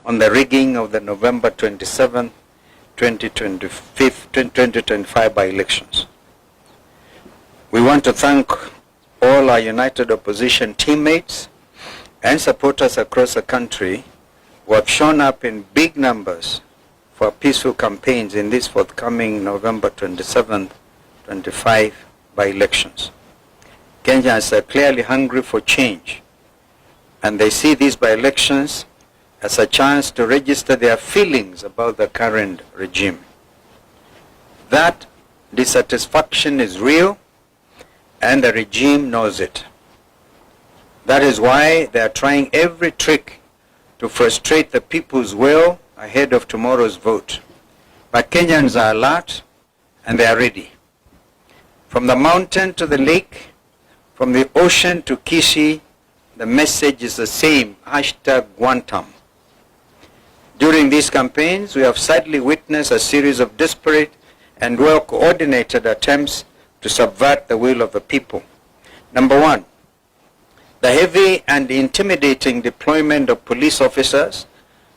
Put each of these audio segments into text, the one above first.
on the rigging of the November 27, 2025 by-elections. We want to thank all our united opposition teammates and supporters across the country who have shown up in big numbers for peaceful campaigns in this forthcoming November 27, 25 by-elections. Kenyans are clearly hungry for change, and they see these by-elections as a chance to register their feelings about the current regime. That dissatisfaction is real, and the regime knows it. That is why they are trying every trick to frustrate the people's will ahead of tomorrow's vote. But Kenyans are alert and they are ready. From the mountain to the lake, from the ocean to Kisii, the message is the same, #Guantam. During these campaigns, we have sadly witnessed a series of desperate and well-coordinated attempts to subvert the will of the people. Number one, the heavy and intimidating deployment of police officers,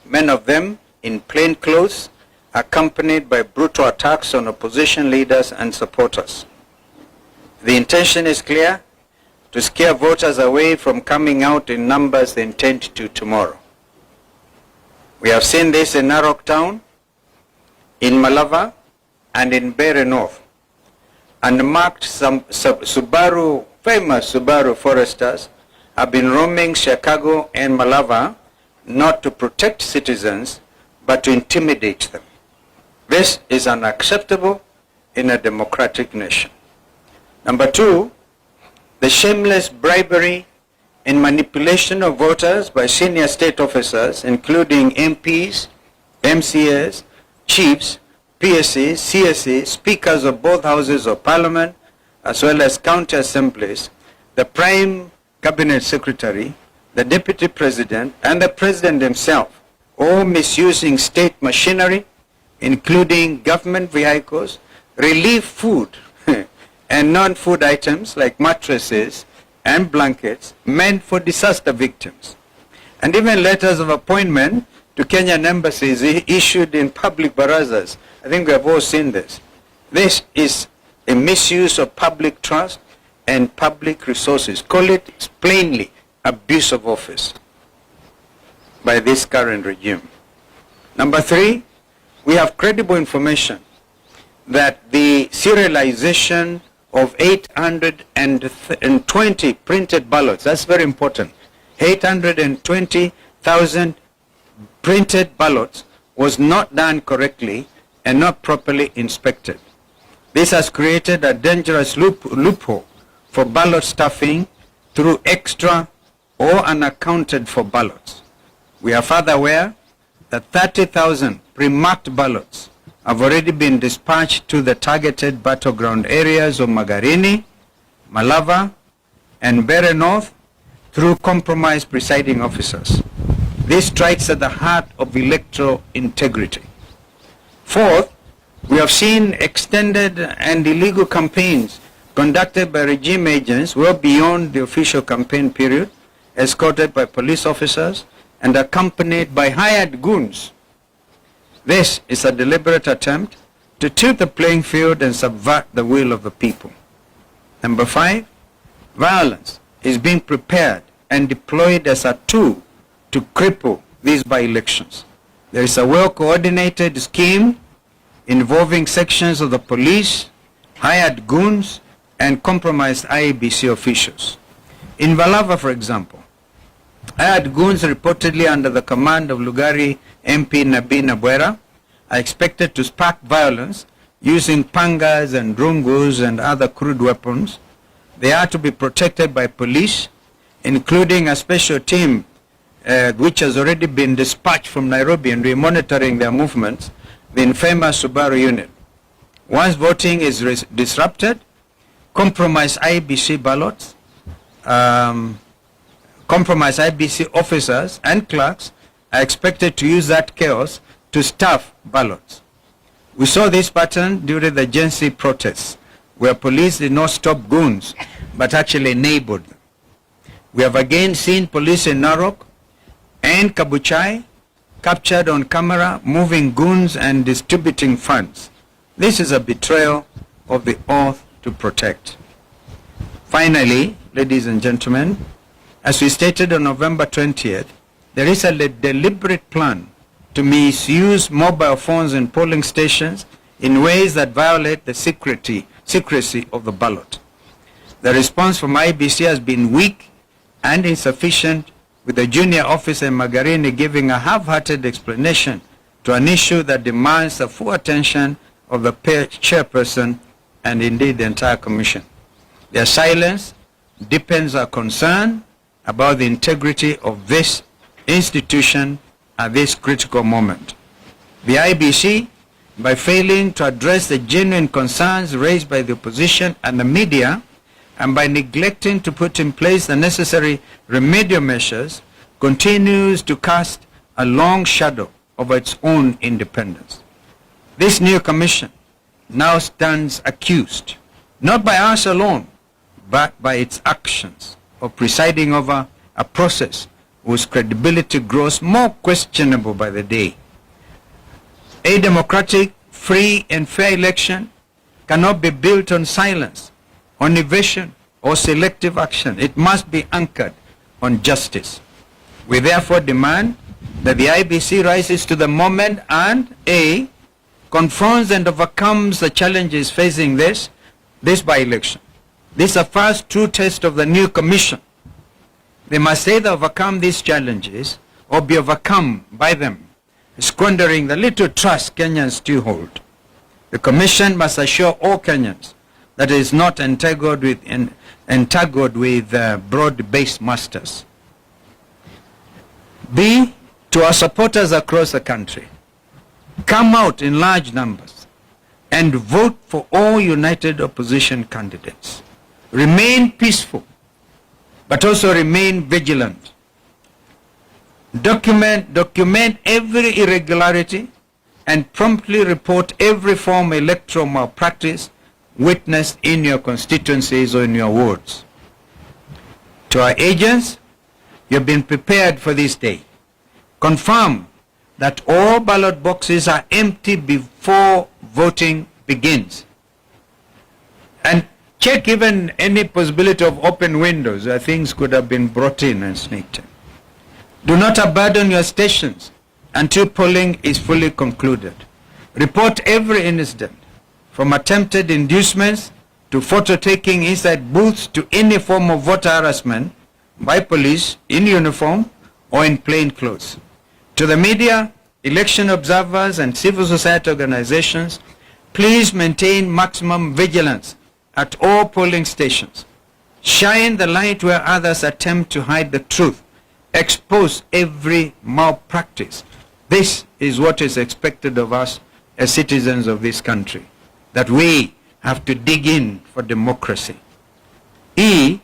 many of them in plain clothes, accompanied by brutal attacks on opposition leaders and supporters. The intention is clear: to scare voters away from coming out in numbers they intend to tomorrow. We have seen this in Narok Town, in Malava, and in Mbeere North. Unmarked famous Subaru foresters have been roaming Chicago and Malava not to protect citizens, but to intimidate them. This is unacceptable in a democratic nation. Number two, the shameless bribery and manipulation of voters by senior state officers, including MPs, MCAs, chiefs, PSAs, CSAs, speakers of both houses of parliament, as well as county assemblies, the prime cabinet secretary, the deputy president, and the president himself, all misusing state machinery, including government vehicles, relief food, and non-food items like mattresses and blankets meant for disaster victims. And even letters of appointment to Kenyan embassies issued in public barazas. I think we have all seen this. This is a misuse of public trust and public resources. Call it plainly abuse of office by this current regime. Number three, we have credible information that the serialization of 820 printed ballots, that's very important, 820,000 printed ballots was not done correctly and not properly inspected. This has created a dangerous loophole for ballot stuffing through extra or unaccounted for ballots. We are further aware that 30,000 pre-marked ballots have already been dispatched to the targeted battleground areas of Magarini, Malava, and Mbeere North through compromised presiding officers. This strikes at the heart of electoral integrity. Fourth, we have seen extended and illegal campaigns conducted by regime agents well beyond the official campaign period, escorted by police officers and accompanied by hired goons. This is a deliberate attempt to tilt the playing field and subvert the will of the people. Number five, violence is being prepared and deployed as a tool to cripple these by-elections. There is a well-coordinated scheme involving sections of the police, hired goons, and compromised IEBC officials. In Malava, for example, hired goons reportedly under the command of Lugari MP Nabi Nabwera are expected to spark violence using pangas and drungus and other crude weapons. They are to be protected by police, including a special team which has already been dispatched from Nairobi and we are monitoring their movements, the infamous Subaru unit. Once voting is disrupted, compromised IBC ballots, compromised IBC officers and clerks are expected to use that chaos to stuff ballots. We saw this pattern during the Gen Z protests, where police did not stop goons, but actually enabled them. We have again seen police in Narok and Kabuchai captured on camera, moving goons and distributing funds. This is a betrayal of the oath to protect. Finally, ladies and gentlemen, as we stated on November 20th, there is a deliberate plan to misuse mobile phones in polling stations in ways that violate the secrecy of the ballot. The response from IBC has been weak and insufficient, with the junior officer Magarini giving a half-hearted explanation to an issue that demands the full attention of the chairperson and indeed the entire commission. Their silence deepens our concern about the integrity of this institution at this critical moment. The IBC, by failing to address the genuine concerns raised by the opposition and the media, and by neglecting to put in place the necessary remedial measures, continues to cast a long shadow over its own independence. This new commission now stands accused, not by us alone, but by its actions of presiding over a process whose credibility grows more questionable by the day. A democratic, free and fair election cannot be built on silence, on evasion or selective action. It must be anchored on justice. We therefore demand that the IBC rises to the moment and A, confronts and overcomes the challenges facing this by-election. This is the first true test of the new commission. They must either overcome these challenges or be overcome by them, squandering the little trust Kenyans still hold. The commission must assure all Kenyans that it is not entangled with broad-based masters. B, to our supporters across the country, come out in large numbers and vote for all united opposition candidates. Remain peaceful, but also remain vigilant. Document every irregularity and promptly report every form of electoral malpractice witnessed in your constituencies or in your wards. To our agents, you have been prepared for this day. Confirm that all ballot boxes are empty before voting begins. And check even any possibility of open windows where things could have been brought in and sneaked in. Do not abandon your stations until polling is fully concluded. Report every incident, from attempted inducements to photo taking inside booths to any form of voter harassment by police in uniform or in plain clothes. To the media, election observers and civil society organizations, please maintain maximum vigilance at all polling stations. Shine the light where others attempt to hide the truth. Expose every malpractice. This is what is expected of us as citizens of this country, that we have to dig in for democracy. E,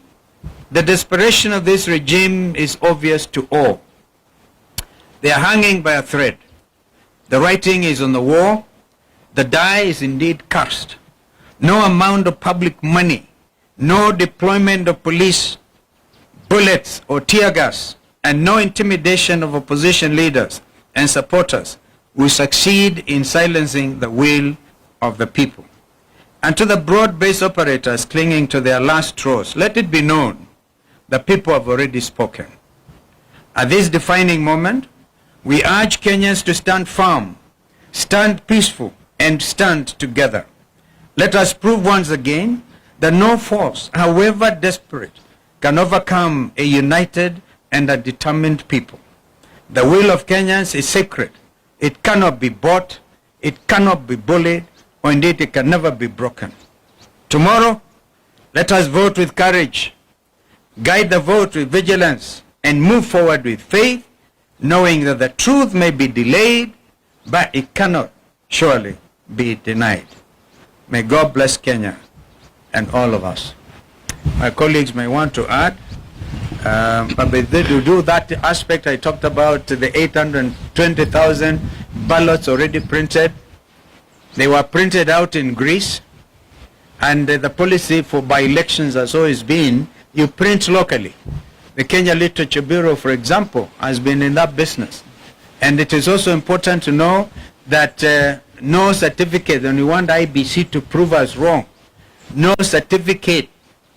the desperation of this regime is obvious to all. They are hanging by a thread. The writing is on the wall. The die is indeed cast. No amount of public money, no deployment of police, bullets or tear gas, and no intimidation of opposition leaders and supporters will succeed in silencing the will of the people. And to the broad-based operators clinging to their last straws, let it be known the people have already spoken. At this defining moment, we urge Kenyans to stand firm, stand peaceful, and stand together. Let us prove once again that no force, however desperate, can overcome a united and a determined people. The will of Kenyans is sacred. It cannot be bought, it cannot be bullied, or indeed it can never be broken. Tomorrow, let us vote with courage, guide the vote with vigilance, and move forward with faith, knowing that the truth may be delayed, but it cannot surely be denied. May God bless Kenya and all of us. My colleagues may want to add, but to do that aspect I talked about, the 820,000 ballots already printed. They were printed out in Greece, and the policy for by-elections has always been, you print locally. The Kenya Literature Bureau, for example, has been in that business. And it is also important to know that no certificate, and we want IBC to prove us wrong, no certificate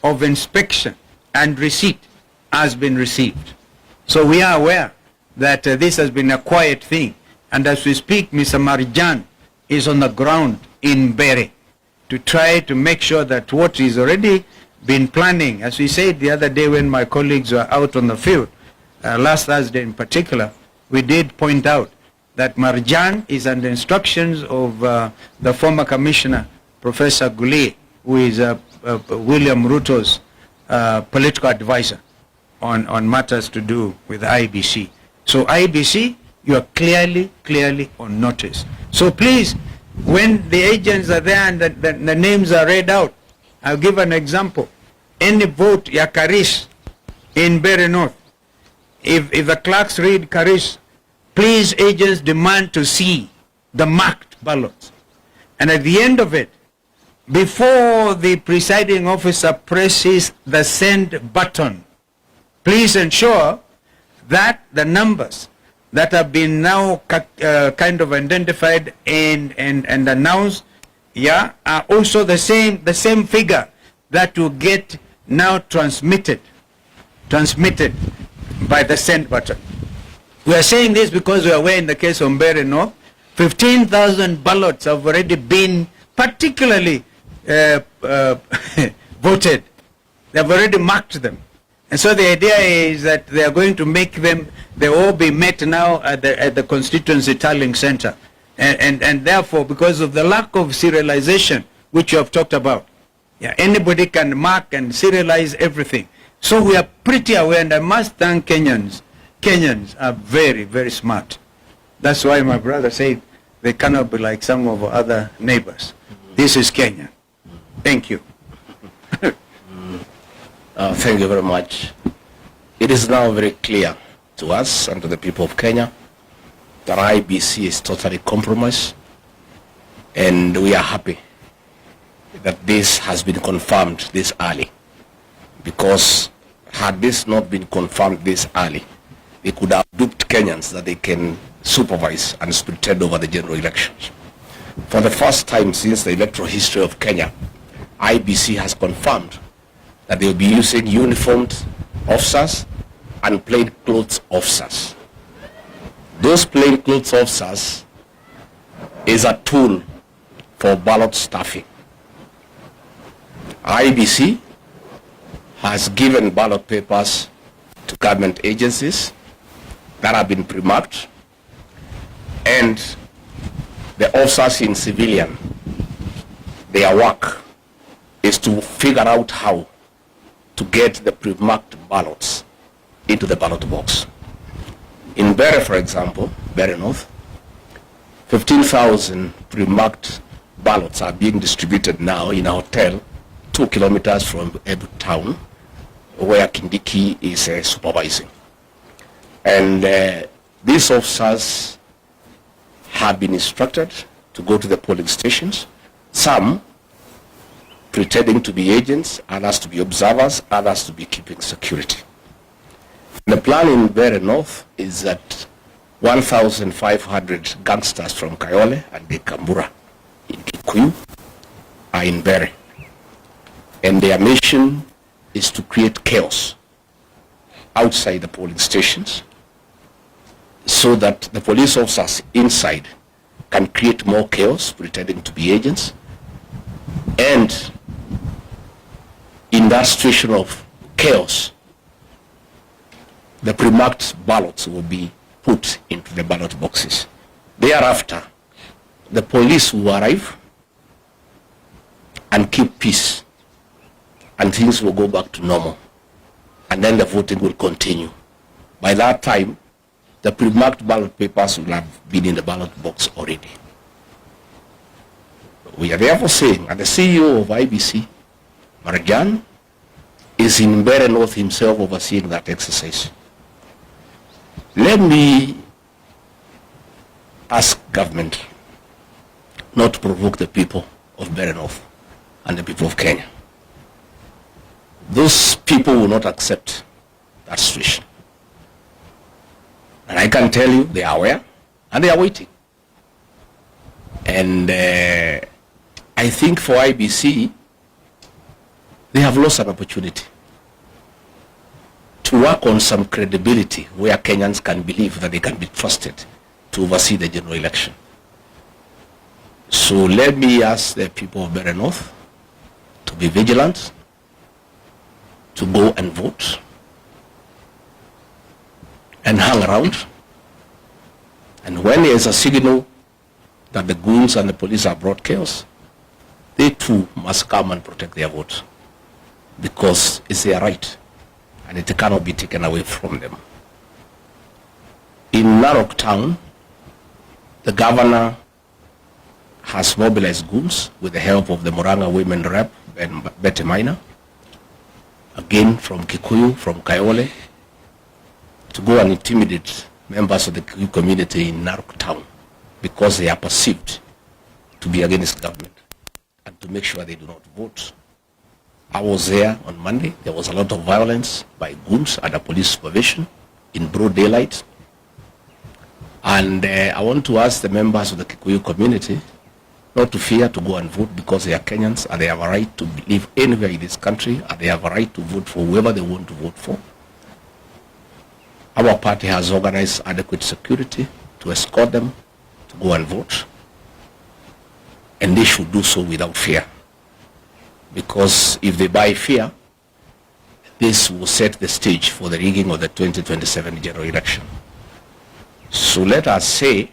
of inspection and receipt has been received. So we are aware that this has been a quiet thing. And as we speak, Mr. Marjan is on the ground in Mbeere to try to make sure that what is already been planning, as we said the other day when my colleagues were out on the field, last Thursday in particular, we did point out that Marjan is under instructions of the former commissioner, Professor Guli, who is William Ruto's political advisor on matters to do with IBC. So IBC, you are clearly on notice. So please, when the agents are there and the names are read out, I'll give an example. Any vote ya Karish in Mbeere North, if the clerks read Karish, please agents demand to see the marked ballots. And at the end of it, before the presiding officer presses the send button, please ensure that the numbers that have been now kind of identified and announced, yeah, are also the same figure that will get now transmitted by the send button. We are saying this because we are aware in the case of Mbeere North, 15,000 ballots have already been particularly voted. They have already marked them. And so the idea is that they are going to make them, they all be met now at the constituency tallying center. And therefore, because of the lack of serialization, which you have talked about, yeah, anybody can mark and serialize everything. So we are pretty aware, and I must thank Kenyans. Kenyans are very smart. That's why my brother said they cannot be like some of our other neighbors. This is Kenya. Thank you. Thank you very much. It is now very clear to us and to the people of Kenya that IBC is totally compromised, and we are happy that this has been confirmed this early, because had this not been confirmed this early, they could have duped Kenyans that they can supervise and pretend over the general elections. For the first time since the electoral history of Kenya, IBC has confirmed that they will be using uniformed officers and plainclothes officers. Those plainclothes officers is a tool for ballot stuffing. IBC has given ballot papers to government agencies that have been pre-marked, and the officers in civilian, their work is to figure out how to get the pre-marked ballots into the ballot box. In Mbeere, for example, Mbeere North, 15,000 pre-marked ballots are being distributed now in a hotel 2 kilometers from Ebu town, where Kindiki is supervising. And these officers have been instructed to go to the polling stations, some pretending to be agents, others to be observers, others to be keeping security. The plan in Mbeere North is that 1,500 gangsters from Kayole and Kambura in Kikuyu are in Mbeere. And their mission is to create chaos outside the polling stations so that the police officers inside can create more chaos, pretending to be agents. And in that situation of chaos, the pre-marked ballots will be put into the ballot boxes. Thereafter, the police will arrive and keep peace, and things will go back to normal, and then the voting will continue. By that time, the pre-marked ballot papers will have been in the ballot box already. We are therefore saying, and the CEO of IBC, Marjan, is in Mbeere North himself overseeing that exercise. Let me ask government not to provoke the people of Mbeere North and the people of Kenya. Those people will not accept that situation. And I can tell you they are aware, and they are waiting. And I think for IBC, they have lost an opportunity to work on some credibility where Kenyans can believe that they can be trusted to oversee the general election. So let me ask the people of Mbeere North to be vigilant, to go and vote, and hang around. And when there is a signal that the goons and the police have brought chaos, they too must come and protect their vote, because it's their right and it cannot be taken away from them. In Narok town, the governor has mobilized goons with the help of the Murang'a women rep and Betty Minor, again from Kikuyu, from Kayole, to go and intimidate members of the Kikuyu community in Narok town because they are perceived to be against government and to make sure they do not vote. I was there on Monday. There was a lot of violence by goons under police supervision in broad daylight. And I want to ask the members of the Kikuyu community not to fear to go and vote, because they are Kenyans and they have a right to live anywhere in this country, and they have a right to vote for whoever they want to vote for. Our party has organized adequate security to escort them to go and vote, and they should do so without fear, because if they buy fear, this will set the stage for the rigging of the 2027 general election. So let us say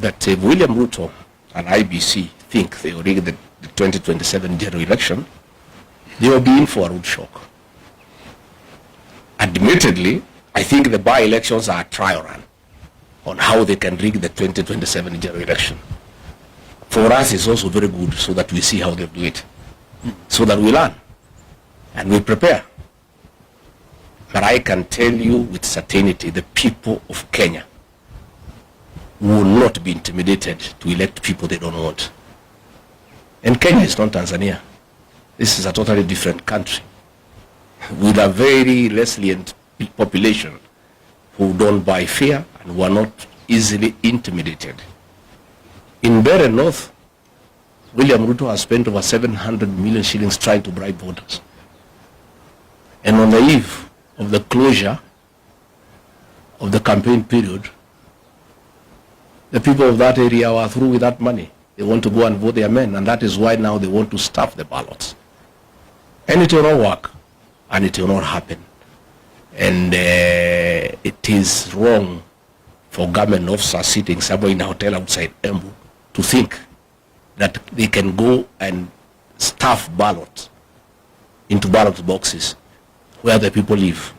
that if William Ruto and IBC think they will rig the 2027 general election, they will be in for a rude shock. Admittedly, I think the by-elections are a trial run on how they can rig the 2027 general election. For us, it's also very good so that we see how they do it, so that we learn and we prepare. But I can tell you with certainty, the people of Kenya will not be intimidated to elect people they don't want. And Kenya is not Tanzania. This is a totally different country with a very resilient population who don't buy fear and who are not easily intimidated. In Mbeere North, William Ruto has spent over 700 million shillings trying to bribe voters. And on the eve of the closure of the campaign period, the people of that area were through with that money. They want to go and vote their men, and that is why now they want to stuff the ballots. And it will not work, and it will not happen. And it is wrong for government officers sitting somewhere in a hotel outside Embu to think that they can go and stuff ballots into ballot boxes where the people live.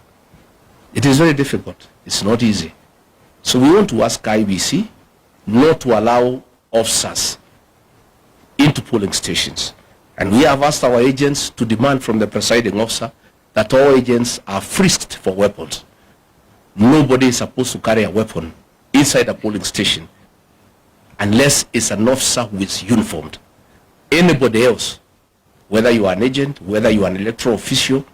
It is very difficult. It's not easy. So we want to ask IBC not to allow officers into polling stations. And we have asked our agents to demand from the presiding officer that all agents are frisked for weapons. Nobody is supposed to carry a weapon inside a polling station unless it's an officer who is uniformed. Anybody else, whether you are an agent, whether you are an electoral official,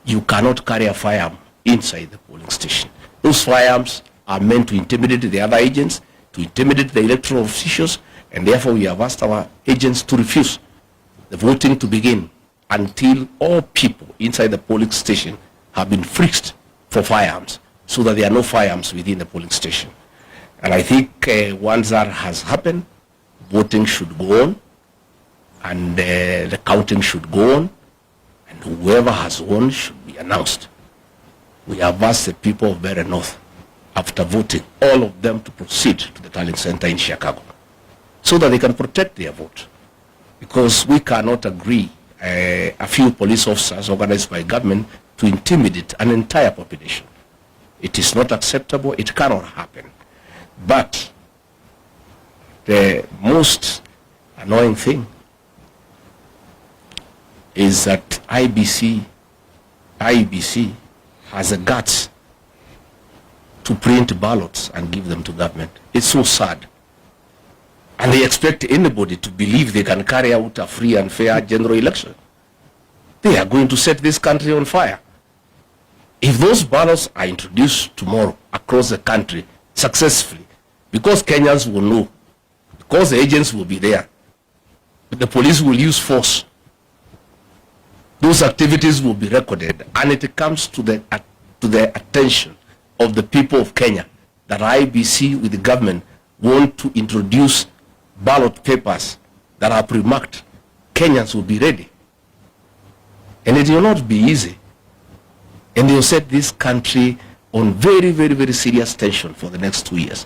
you cannot carry a firearm inside the polling station. Those firearms are meant to intimidate the other agents, to intimidate the electoral officials, and therefore we have asked our agents to refuse the voting to begin until all people inside the polling station have been frisked for firearms, so that there are no firearms within the polling station. And I think once that has happened, voting should go on, and the counting should go on, and whoever has won should be announced. We have asked the people of Mbeere North, after voting, all of them to proceed to the tallying center in Chicago, so that they can protect their vote. Because we cannot agree a few police officers organized by government to intimidate an entire population. It is not acceptable. It cannot happen. But the most annoying thing is that IBC has the guts to print ballots and give them to government. It's so sad. And they expect anybody to believe they can carry out a free and fair general election. They are going to set this country on fire. If those ballots are introduced tomorrow across the country, successfully, because Kenyans will know, because the agents will be there, the police will use force. Those activities will be recorded, and it comes to the attention of the people of Kenya that IEBC with the government want to introduce ballot papers that are pre-marked. Kenyans will be ready. And it will not be easy. And they will set this country on very, very, very serious tension for the next 2 years.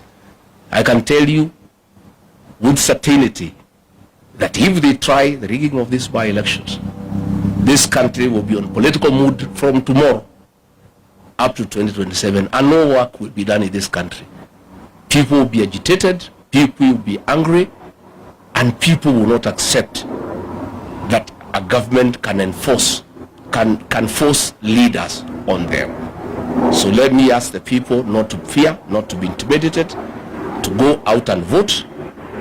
I can tell you with certainty that if they try the rigging of these by-elections, this country will be on political mood from tomorrow up to 2027, and no work will be done in this country. People will be agitated, people will be angry, and people will not accept that a government can enforce, can force leaders on them. So let me ask the people not to fear, not to be intimidated, to go out and vote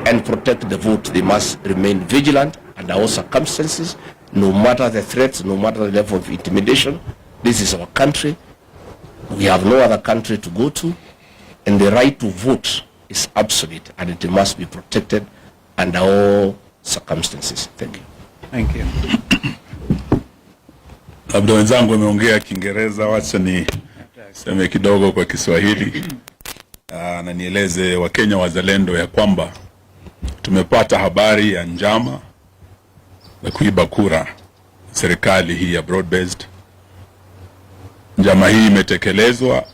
and protect the vote. They must remain vigilant under all circumstances, no matter the threats, no matter the level of intimidation. This is our country. We have no other country to go to, and the right to vote is absolute, and it must be protected under all circumstances. Thank you. Thank you. Labda wenzangu wameongea Kiingereza, wacha ni seme kidogo kwa Kiswahili na nieleze Wakenya wazalendo ya kwamba tumepata habari ya njama za kuiba kura serikali hii ya broad based. Njama hii imetekelezwa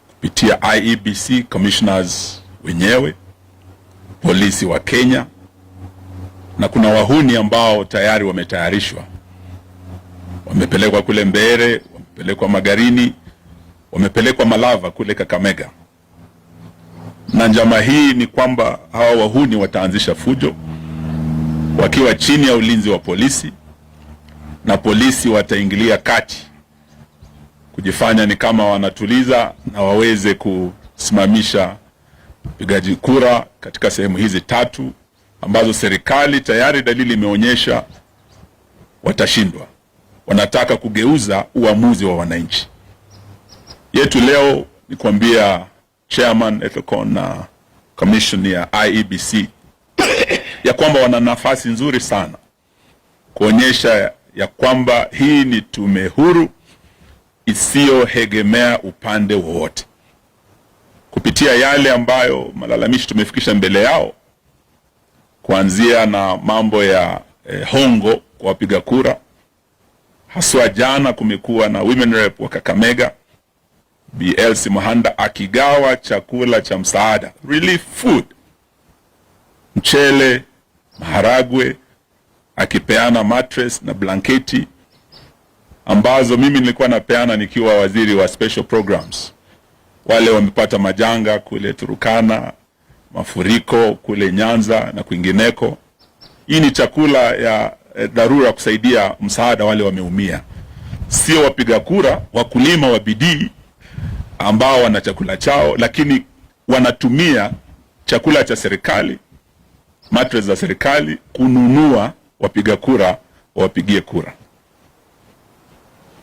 kupitia IEBC commissioners wenyewe, polisi wa Kenya, na kuna wahuni ambao tayari wametayarishwa. Wamepelekwa kule Mbeere, wamepelekwa Magarini, wamepelekwa Malava kule Kakamega. Na njama hii ni kwamba hawa wahuni wataanzisha fujo wakiwa chini ya ulinzi wa polisi, na polisi wataingilia kati kujifanya ni kama wanatuliza na waweze kusimamisha upigaji kura katika sehemu hizi tatu ambazo serikali tayari dalili imeonyesha watashindwa. Wanataka kugeuza uamuzi wa wananchi. Yetu leo ni kuambia chairman Ethicon na commission ya IEBC ya kwamba wana nafasi nzuri sana kuonyesha ya kwamba hii ni tume huru isiyoegemea upande wowote. Kupitia yale ambayo malalamishi tumefikisha mbele yao, kuanzia na mambo ya hongo kwa wapiga kura. Haswa jana kumekuwa na women rep wa Kakamega, BLC Muhanda, akigawa chakula cha msaada, relief food, mchele, maharagwe, akipeana mattress na blanketi ambazo mimi nilikuwa napeana nikiwa waziri wa special programs. Wale wamepata majanga kule Turukana, mafuriko kule Nyanza na kwingineko. Hii ni chakula ya dharura kusaidia msaada wale wameumia. Sio wapiga kura, wakulima wa bidii ambao wana chakula chao, lakini wanatumia chakula cha serikali, mattress za serikali, kununua wapiga kura wapigie kura.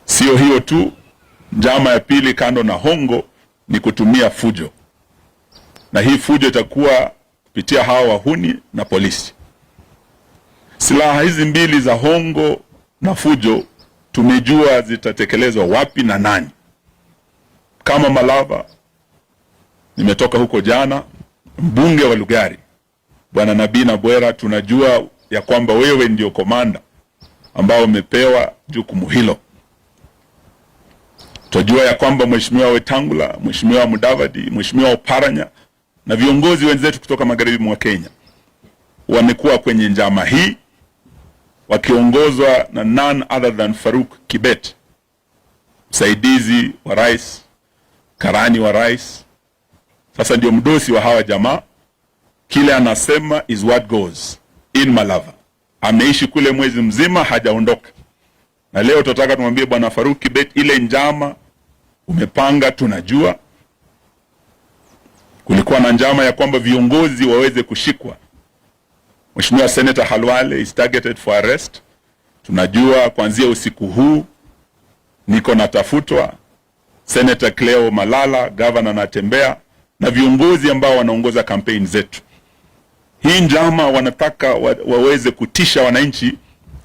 Sio hiyo tu, njama ya pili kando na hongo ni kutumia fujo. Na hii fujo itakuwa kupitia hawa wahuni na polisi. Silaha hizi mbili za hongo na fujo tumejua zitatekelezwa wapi na nani. Kama Malava, nimetoka huko jana, mbunge wa Lugari Bwana Nabina Bwera, tunajua ya kwamba wewe ndio komanda ambao umepewa jukumu hilo. Tunajua ya kwamba Mheshimiwa Wetangula, Mheshimiwa Mudavadi, Mheshimiwa Oparanya na viongozi wenzetu kutoka magharibi mwa Kenya wamekuwa kwenye njama hii wakiongozwa na none other than Faruk Kibet, msaidizi wa rais, karani wa rais. Sasa ndio mdosi wa hawa jamaa. Kile anasema is what goes in Malava. Ameishi kule mwezi mzima hajaondoka. Na leo tutataka tumwambie bwana Faruk Kibet, ile njama umepanga tunajua. Kulikuwa na njama ya kwamba viongozi waweze kushikwa. Mheshimiwa Senator Halwale is targeted for arrest. Tunajua kuanzia usiku huu niko natafutwa. Senator Cleo Malala, governor, anatembea na viongozi ambao wanaongoza kampeni zetu. Hii njama wanataka waweze kutisha wananchi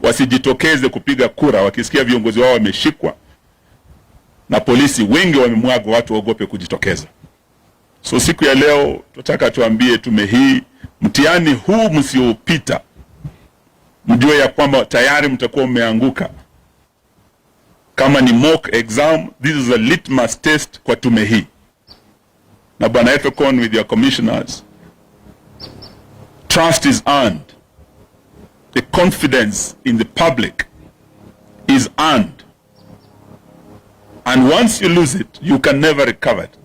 wasijitokeze kupiga kura wakisikia viongozi wao wameshikwa na polisi. Wengi wamemwaga, watu waogope kujitokeza. So siku ya leo tunataka tuambie tume hii, mtihani huu msiopita, mjue ya kwamba tayari mtakuwa umeanguka. Kama ni mock exam, this is a litmus test kwa tume hii. Na Bwana Ethekon with your commissioners, trust is earned. The confidence in the public is earned. And once you lose it, you can never recover it.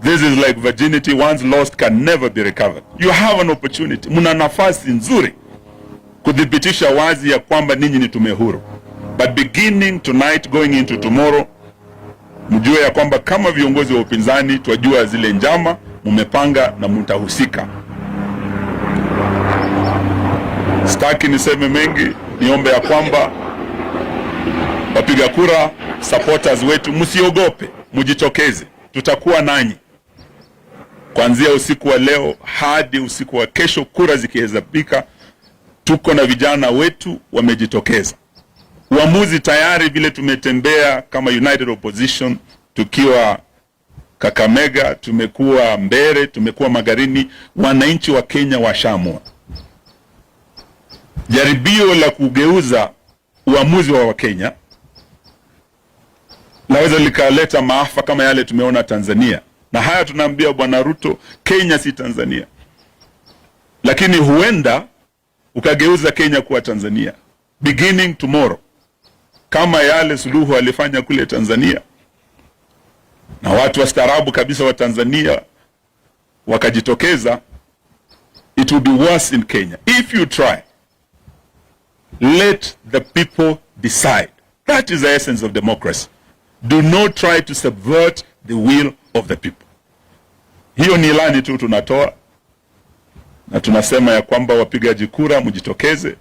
This is like virginity, once lost can never be recovered. You have an opportunity. Muna nafasi nzuri kudhibitisha wazi ya kwamba ninyi ni tume huru. But beginning tonight, going into tomorrow, mjue ya kwamba kama viongozi wa upinzani twajua zile njama mumepanga na mtahusika. Sitaki niseme mengi, niombe ya kwamba wapiga kura, supporters wetu, msiogope, mjitokeze. Tutakuwa nanyi kuanzia usiku wa leo hadi usiku wa kesho. Kura zikihesabika, tuko na vijana wetu wamejitokeza. Uamuzi tayari, vile tumetembea kama United Opposition, tukiwa Kakamega, tumekuwa Mbeere, tumekuwa Magarini, wananchi wa Kenya washaamua. Jaribio la kugeuza uamuzi wa Wakenya naweza likaleta maafa kama yale tumeona Tanzania. Na haya tunaambia Bwana Ruto, Kenya si Tanzania. Lakini huenda ukageuza Kenya kuwa Tanzania beginning tomorrow, kama yale Suluhu alifanya kule Tanzania, na watu wastaarabu kabisa wa Tanzania wakajitokeza. It will be worse in Kenya if you try. Let the people decide. That is the essence of democracy. Do not try to subvert the will of the people. Hiyo ni ilani tu tunatoa, na tunasema ya kwamba wapigaji kura mjitokeze.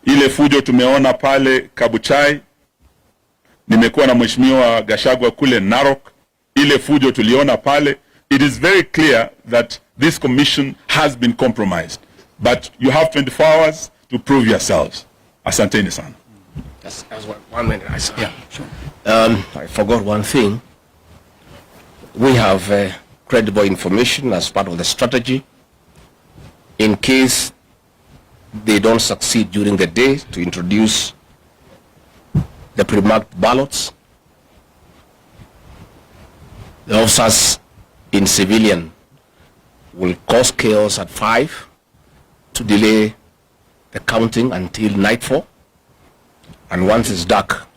Ile fujo tumeona pale Kabuchai, nimekuwa na Mheshimiwa Gachagua kule Narok, ile fujo tuliona pale. It is very clear that this commission has been compromised, but you have 24 hours to prove yourselves. Asanteni sana. That's 1 minute. Yeah, sure. I forgot one thing. We have credible information as part of the strategy in case they don't succeed during the day to introduce the pre-marked ballots. The officers in civilian will cause chaos at 5 to delay the counting until nightfall. And once it's dark,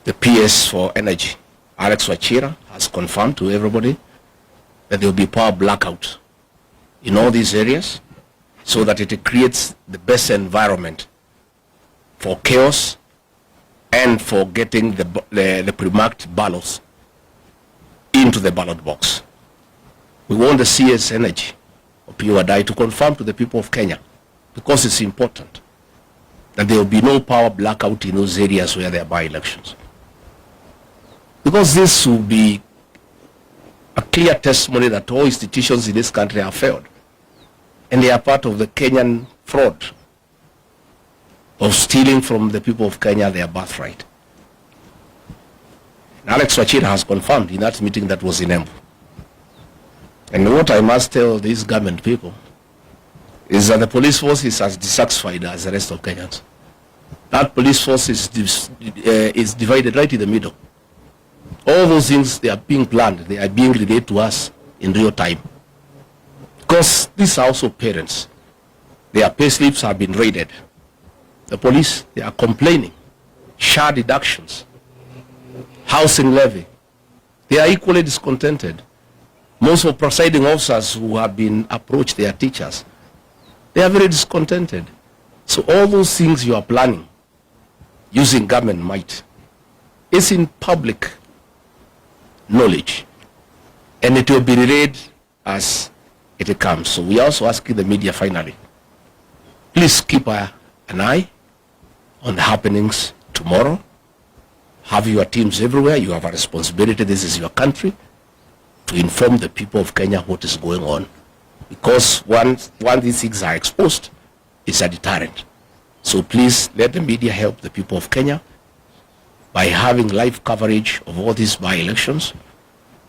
the PS for energy, Alex Wachira, has confirmed to everybody that there will be power blackout in all these areas, so that it creates the best environment for chaos and for getting the pre-marked ballots into the ballot box. We want the CS Energy of PUADI to confirm to the people of Kenya, because it's important, that there will be no power blackout in those areas where there are by-elections. Because this will be a clear testimony that all institutions in this country have failed. And they are part of the Kenyan fraud of stealing from the people of Kenya their birthright. And Alex Wachira has confirmed in that meeting that was in Embu. And what I must tell these government people is that the police force is as dissatisfied as the rest of Kenyans. That police force is divided right in the middle. All those things, they are being planned, they are being relayed to us in real time. Because these are also parents. Their pay slips have been raided. The police, they are complaining. Share deductions, housing levy. They are equally discontented. Most of presiding officers who have been approached, their teachers, they are very discontented. So all those things you are planning using government might is in public knowledge, and it will be relayed as it comes. So we are also asking the media, finally, please keep an eye on the happenings tomorrow have your teams everywhere. You have a responsibility. This is your country, to inform the people of Kenya what is going on. Because once these things are exposed, it's a deterrent. So please let the media help the people of Kenya by having live coverage of all these by-elections,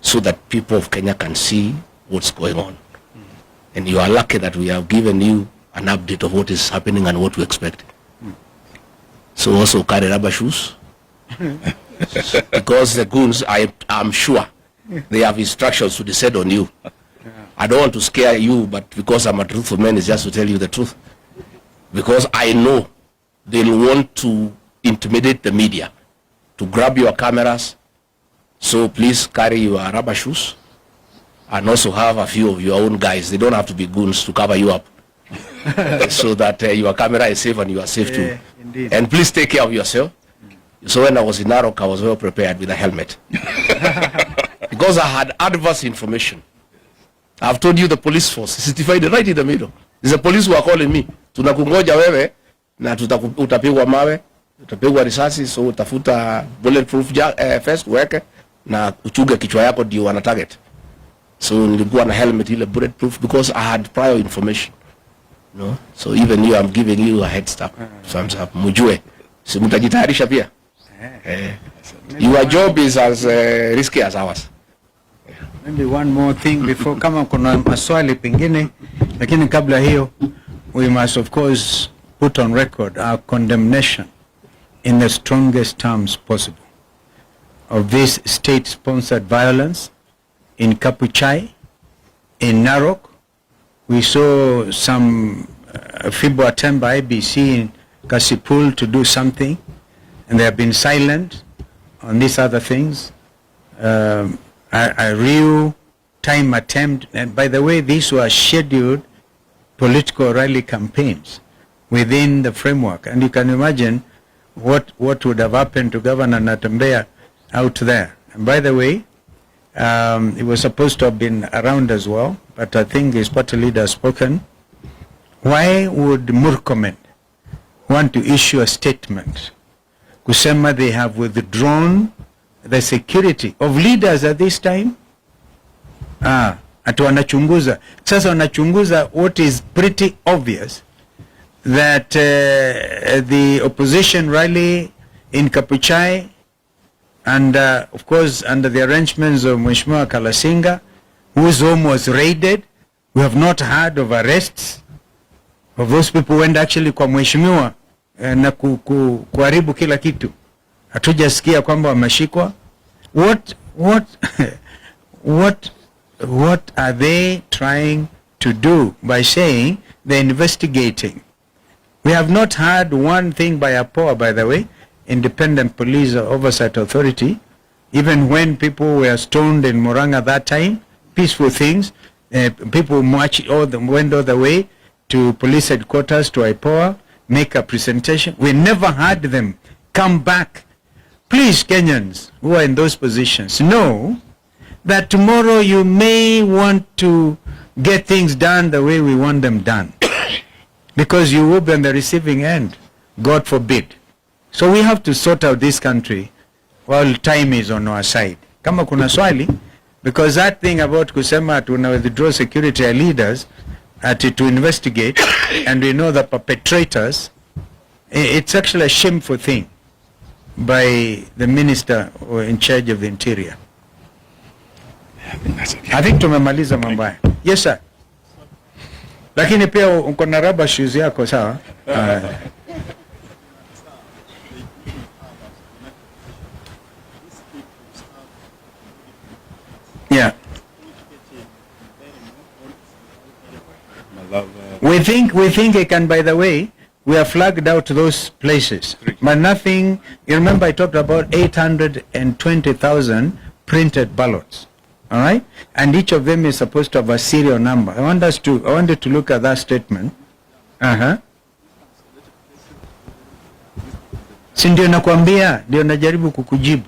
so that people of Kenya can see what's going on. And you are lucky that we have given you an update of what is happening and what to expect. So also carry rubber shoes. Because the goons, I'm sure, they have instructions to descend on you. I don't want to scare you, but because I'm a truthful man, it's just to tell you the truth. Because I know they'll want to intimidate the media, to grab your cameras. So please carry your rubber shoes and also have a few of your own guys. They don't have to be goons to cover you up. So that your camera is safe and you are safe too. Indeed. And please take care of yourself. So when I was in Narok, I was well prepared with a helmet. Because I had adverse information. I've told you the police force is certified right in the middle. There's a police who are calling me. Tunakungoja wewe na utapigwa mawe, utapigwa risasi, so utafuta bulletproof vest weke na uchuge kichwa yako ndio wana target. So nilikuwa na helmet ile bulletproof because I had prior information. No? So even you, I'm giving you a head start. Thumbs up. Mujue. Si mutajitayarisha pia. Your job is as risky as ours. Maybe one more thing before, kama kuna maswali pengine, lakini kabla hiyo, we must of course put on record our condemnation in the strongest terms possible of this state-sponsored violence in Kapuchai, in Narok. We saw some feeble attempt by IBC in Kasipul to do something, and they have been silent on these other things. A real time attempt, and by the way, these were scheduled political rally campaigns within the framework, and you can imagine what would have happened to Governor Mutembei out there. And by the way, it was supposed to have been around as well, but I think his party leader has spoken. Why would Murkomen want to issue a statement kusema they have withdrawn the security of leaders at this time? Ati wanachunguza. Sasa wanachunguza what is pretty obvious, that the opposition rally in Kapuchai, and of course under the arrangements of Mheshimiwa Kalasinga, whose home was raided. We have not heard of arrests of those people who went actually kwa Mheshimiwa na kuharibu kila kitu. Hatujasikia kwamba wameshikwa. What are they trying to do by saying they're investigating? We have not heard one thing by APOA, by the way, Independent Police Oversight Authority. Even when people were stoned in Murang'a that time, peaceful things, people went all the way to police headquarters, to IPOA, make a presentation. We never heard them come back. Please, Kenyans who are in those positions, know that tomorrow you may want to get things done the way we want them done. Because you will be on the receiving end, God forbid. So we have to sort out this country while time is on our side. Kama kuna swali, because that thing about kusema tuna withdraw security leaders to investigate, and we know the perpetrators, it's actually a shameful thing by the minister in charge of the interior. I think tumemaliza mambo haya. Yes sir. Lakini pia uko na rubber shoes yako sawa? Yeah. We think it can, by the way, we have flagged out those places. But nothing, you remember I talked about 820,000 printed ballots. All right? And each of them is supposed to have a serial number. I wanted to look at that statement. Si ndio nakwambia, ndio najaribu kukujibu.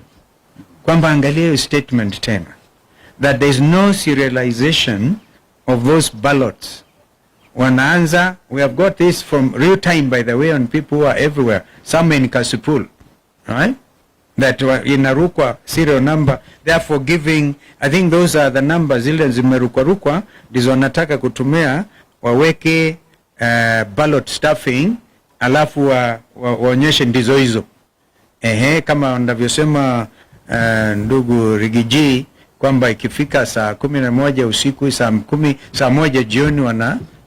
Kwamba angalia hiyo statement tena. That there is no serialization of those ballots. Wanaanza, we have got this from real time, by the way, on people who are everywhere. Some in Kasipul. All right? that inarukwa serial number, therefore giving, I think those are the numbers zile zimerukwa ndizo wanataka kutumia waweke ballot stuffing, alafu waonyeshe ndizo hizo. Kama wanavyosema ndugu Rigiji kwamba ikifika saa 11 usiku, saa 1 jioni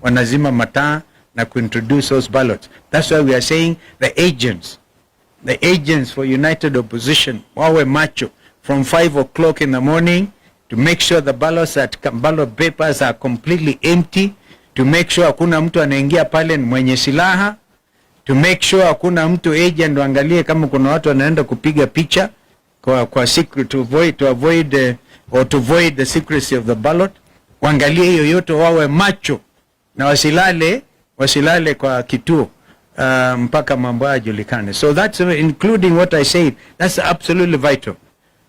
wanazima mataa na kuintroduce those ballots. That's why we are saying the agents for united opposition wawe macho from 5 o'clock in the morning to make sure the ballot papers are completely empty, to make sure hakuna mtu anaingia pale mwenye silaha, to make sure hakuna mtu agent waangalie kama kuna watu wanaenda kupiga picha kwa secret, to avoid the secrecy of the ballot. Waangalie hiyo yote, wawe macho na wasilale kwa kituo mpaka mambo yajulikane. So that's including what I said. That's absolutely vital,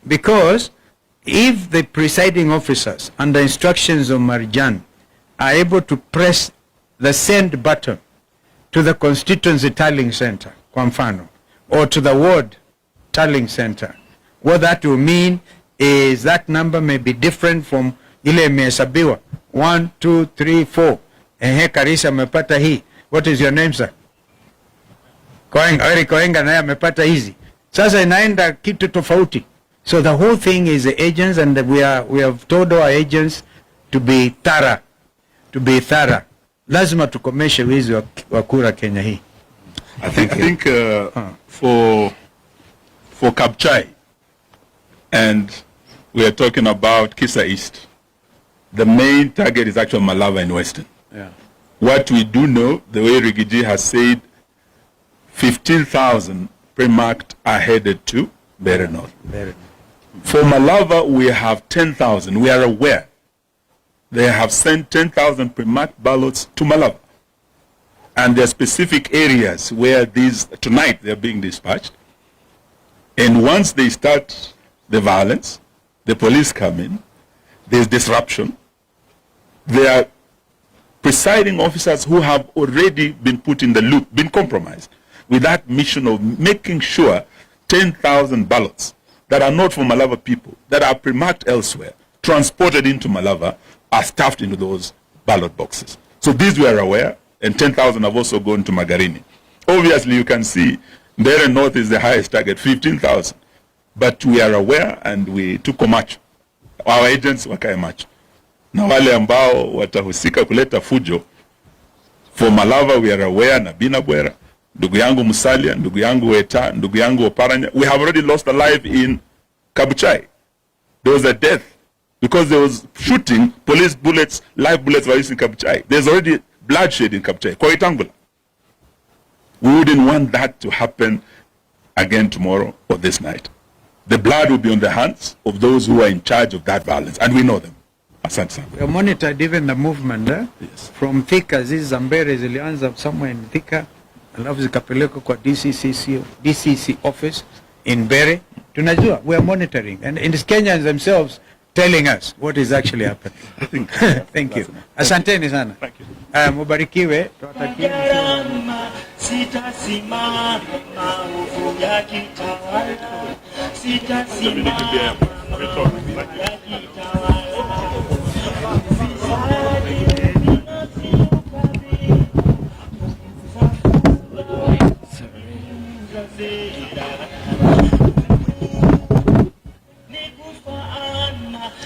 because if the presiding officers under instructions of Marjan are able to press the send button to the constituency tallying center, kwa mfano, or to the ward tallying center, what that will mean is that number may be different from ile imehesabiwa 1 2 3 4. Karisa amepata hii. What is your name, sir? Koenga naye amepata hizi. Sasa inaenda kitu tofauti. So the whole thing is the agents, and we have told our agents to be thorough. Lazima tukomeshe wizi wa kura Kenya hii. I think for Kapchai, and we are talking about Kisa East, the main target is actually Malava and Western. Yeah. What we do know, the way Rigiji has said, 15,000 pre-marked are headed to Mbeere North. For Malava, we have 10,000. We are aware they have sent 10,000 pre-marked ballots to Malava. And there are specific areas where tonight they are being dispatched. And once they start the violence, the police come in, there's disruption. There are presiding officers who have already been put in the loop, been compromised with that mission of making sure 10,000 ballots that are not for Malava people, that are pre-marked elsewhere, transported into Malava, are stuffed into those ballot boxes. So these we are aware, and 10,000 have also gone to Magarini. Obviously, you can see Mbeere North is the highest target, 15,000. But we are aware, and we took macho. Our agents wakae macho. Na wale ambao watahusika kuleta fujo, for Malava we are aware, na Binabwera, ndugu yangu Musalia, ndugu yangu Weta, ndugu yangu Oparanya, we have already lost a life in Kabuchai. There was a death because there was shooting, police bullets, live bullets were used in Kabuchai. There's already bloodshed in Kabuchai, kwa Itangula. We wouldn't want that to happen again tomorrow or this night. The blood will be on the hands of those who are in charge of that violence, and we know them. Asante sana. We monitored even the movement Yes. from Thika. Hizi Mbeere zilianza somewhere in Thika, alafu zikapelekwa kwa DCC office in Mbeere. Tunajua, we are monitoring, and the Kenyans themselves telling us what is actually happening. Thank you. Asanteni sana. Thank you. Mubarikiwe. Sitasimama maovu yakitawala, sitasimama maovu yakitawala.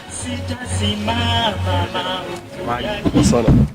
Sitasimama maovu yakitawala.